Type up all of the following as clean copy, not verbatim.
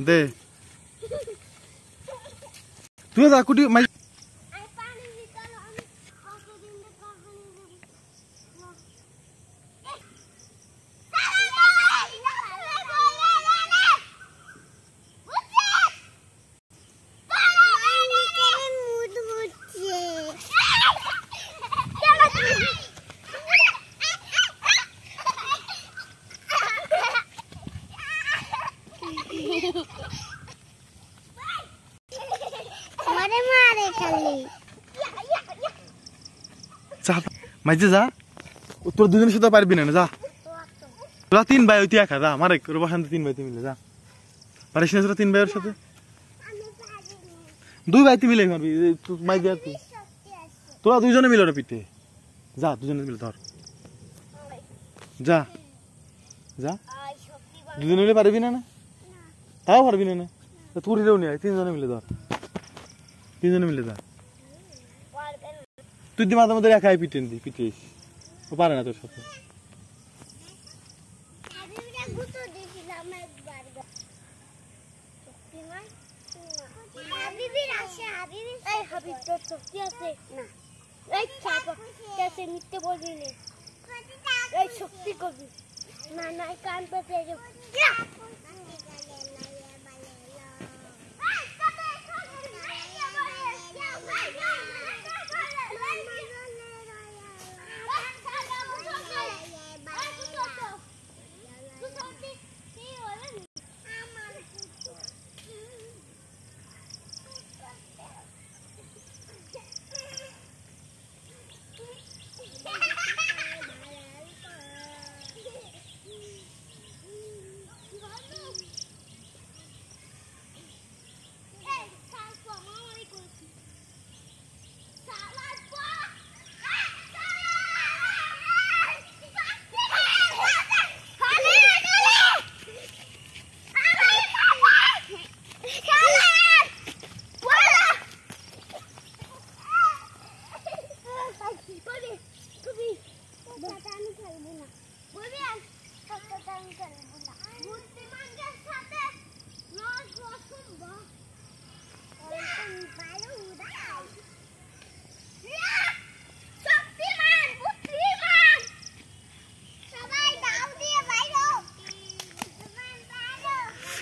দে তুই যা কুটি মাই মাইজে যা তোর দুজনের সাথে পারবি না যা তোরা 3 ভাই ওইতে একা যা মারে বসান 3 ভাই মিলে যা পারিস না তোরা 3 ভাইয়ের সাথে 2 ভাই মিলে মারবি মাইজে তুই তোরা দুজনে মিলে না পিঠে যা দুজনে মিলে ধর যা যা দুজনে মিলে পারবি না তাও পারবি না তোর হিরেও নিয়ে 3 জনে মিলে ধর 3 জনে মিলে যা তুই দি মাঝে মধ্যে একাই পিটিস ও পারে না তোর সাথে শক্তি করবি না কান পেতে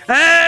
Hey!